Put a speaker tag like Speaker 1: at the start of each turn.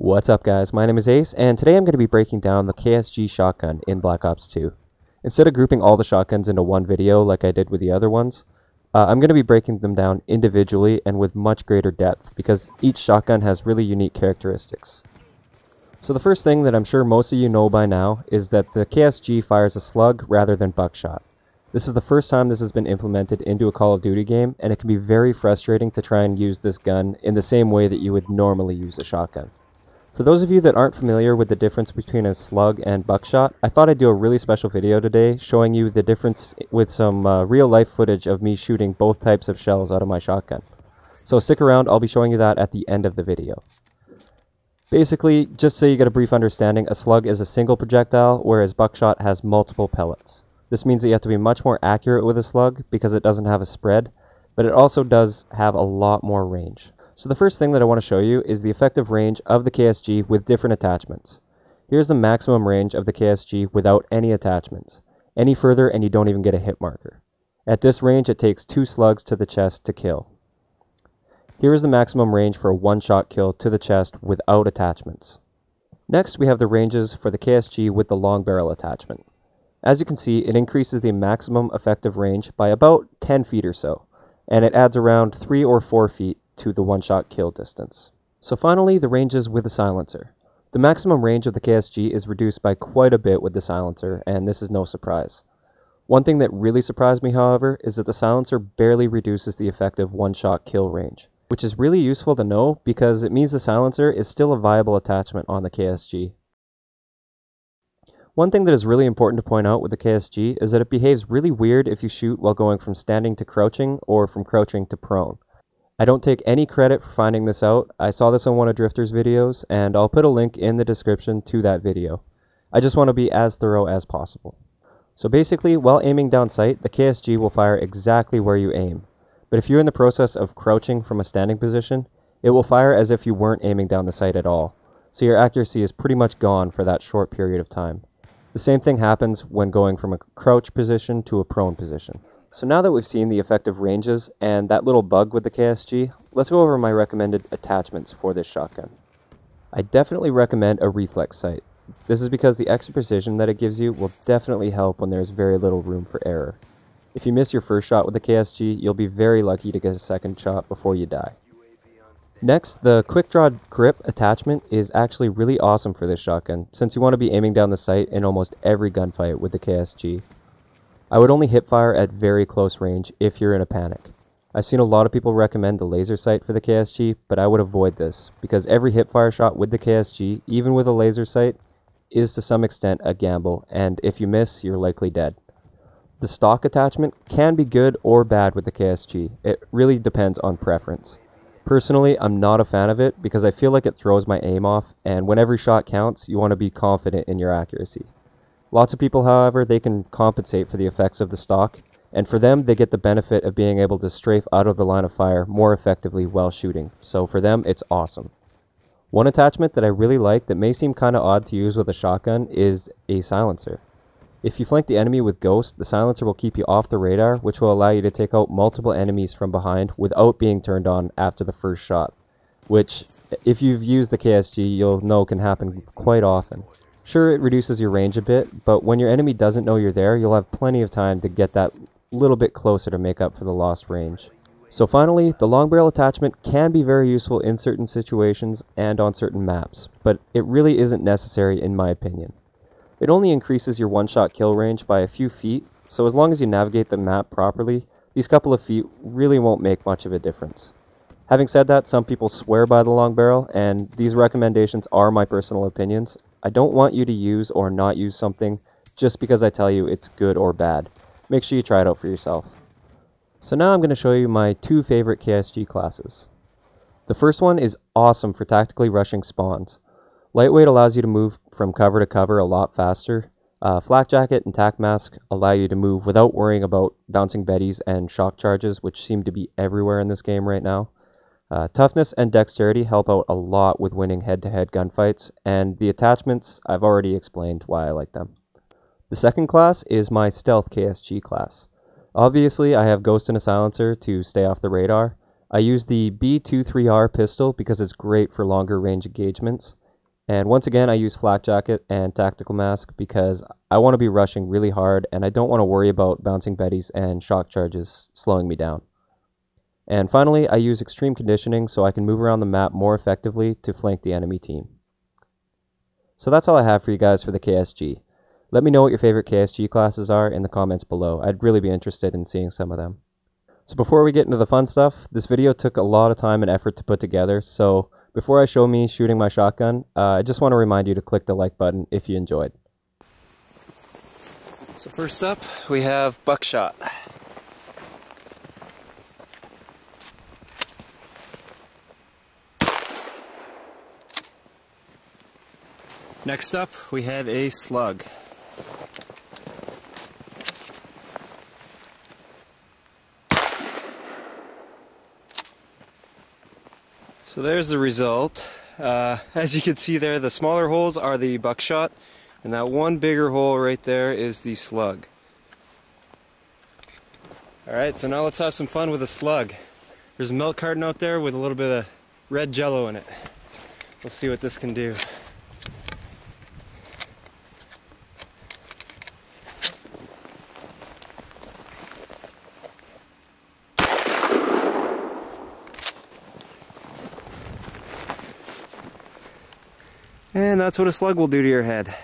Speaker 1: What's up guys, my name is Ace, and today I'm going to be breaking down the KSG shotgun in Black Ops 2. Instead of grouping all the shotguns into one video like I did with the other ones, I'm going to be breaking them down individually and with much greater depth, because each shotgun has really unique characteristics. So the first thing that I'm sure most of you know by now is that the KSG fires a slug rather than buckshot. This is the first time this has been implemented into a Call of Duty game, and it can be very frustrating to try and use this gun in the same way that you would normally use a shotgun. For those of you that aren't familiar with the difference between a slug and buckshot, I thought I'd do a really special video today showing you the difference with some real life footage of me shooting both types of shells out of my shotgun. So stick around, I'll be showing you that at the end of the video. Basically, just so you get a brief understanding, a slug is a single projectile, whereas buckshot has multiple pellets. This means that you have to be much more accurate with a slug because it doesn't have a spread, but it also does have a lot more range. So the first thing that I want to show you is the effective range of the KSG with different attachments. Here's the maximum range of the KSG without any attachments. Any further and you don't even get a hit marker. At this range it takes 2 slugs to the chest to kill. Here is the maximum range for a one-shot kill to the chest without attachments. Next we have the ranges for the KSG with the long barrel attachment. As you can see, it increases the maximum effective range by about 10 feet or so, and it adds around 3 or 4 feet to the one-shot kill distance. So finally, the ranges with the silencer. The maximum range of the KSG is reduced by quite a bit with the silencer, and this is no surprise. One thing that really surprised me, however, is that the silencer barely reduces the effective one-shot kill range, which is really useful to know because it means the silencer is still a viable attachment on the KSG. One thing that is really important to point out with the KSG is that it behaves really weird if you shoot while going from standing to crouching or from crouching to prone. I don't take any credit for finding this out. I saw this on one of Drifter's videos, and I'll put a link in the description to that video. I just want to be as thorough as possible. So basically, while aiming down sight, the KSG will fire exactly where you aim. But if you're in the process of crouching from a standing position, it will fire as if you weren't aiming down the sight at all. So your accuracy is pretty much gone for that short period of time. The same thing happens when going from a crouch position to a prone position. So now that we've seen the effective ranges and that little bug with the KSG, let's go over my recommended attachments for this shotgun. I definitely recommend a Reflex sight. This is because the extra precision that it gives you will definitely help when there's very little room for error. If you miss your first shot with the KSG, you'll be very lucky to get a second shot before you die. Next, the Quickdraw grip attachment is actually really awesome for this shotgun, since you want to be aiming down the sight in almost every gunfight with the KSG. I would only hip fire at very close range if you're in a panic. I've seen a lot of people recommend the laser sight for the KSG, but I would avoid this, because every hip fire shot with the KSG, even with a laser sight, is to some extent a gamble, and if you miss, you're likely dead. The stock attachment can be good or bad with the KSG. It really depends on preference. Personally, I'm not a fan of it because I feel like it throws my aim off, and when every shot counts, you want to be confident in your accuracy. Lots of people, however, they can compensate for the effects of the stock, and for them, they get the benefit of being able to strafe out of the line of fire more effectively while shooting, so for them, it's awesome. One attachment that I really like that may seem kinda odd to use with a shotgun is a silencer. If you flank the enemy with Ghost, the silencer will keep you off the radar, which will allow you to take out multiple enemies from behind without being turned on after the first shot, which, if you've used the KSG, you'll know can happen quite often. Sure, it reduces your range a bit, but when your enemy doesn't know you're there, you'll have plenty of time to get that little bit closer to make up for the lost range. So finally, the long barrel attachment can be very useful in certain situations and on certain maps, but it really isn't necessary in my opinion. It only increases your one-shot kill range by a few feet, so as long as you navigate the map properly, these couple of feet really won't make much of a difference. Having said that, some people swear by the long barrel, and these recommendations are my personal opinions. I don't want you to use or not use something just because I tell you it's good or bad. Make sure you try it out for yourself. So now I'm going to show you my 2 favorite KSG classes. The first one is awesome for tactically rushing spawns. Lightweight allows you to move from cover to cover a lot faster. Flak Jacket and Tac Mask allow you to move without worrying about bouncing Bettys and shock charges, which seem to be everywhere in this game right now. Toughness and Dexterity help out a lot with winning head-to-head gunfights, and the attachments, I've already explained why I like them. The second class is my Stealth KSG class. Obviously, I have Ghost and a Silencer to stay off the radar. I use the B23R pistol because it's great for longer range engagements, And once again, I use flak jacket and tactical mask because I want to be rushing really hard and I don't want to worry about bouncing betties and shock charges slowing me down. And finally, I use extreme conditioning so I can move around the map more effectively to flank the enemy team. So that's all I have for you guys for the KSG. Let me know what your favorite KSG classes are in the comments below. I'd really be interested in seeing some of them. So before we get into the fun stuff, this video took a lot of time and effort to put together, so before I show me shooting my shotgun, I just want to remind you to click the like button if you enjoyed. So first up, we have buckshot. Next up, we have a slug. So there's the result. As you can see there, the smaller holes are the buckshot, and that one bigger hole right there is the slug. Alright, so now let's have some fun with a slug. There's a milk carton out there with a little bit of red jello in it. Let's see what this can do. And that's what a slug will do to your head.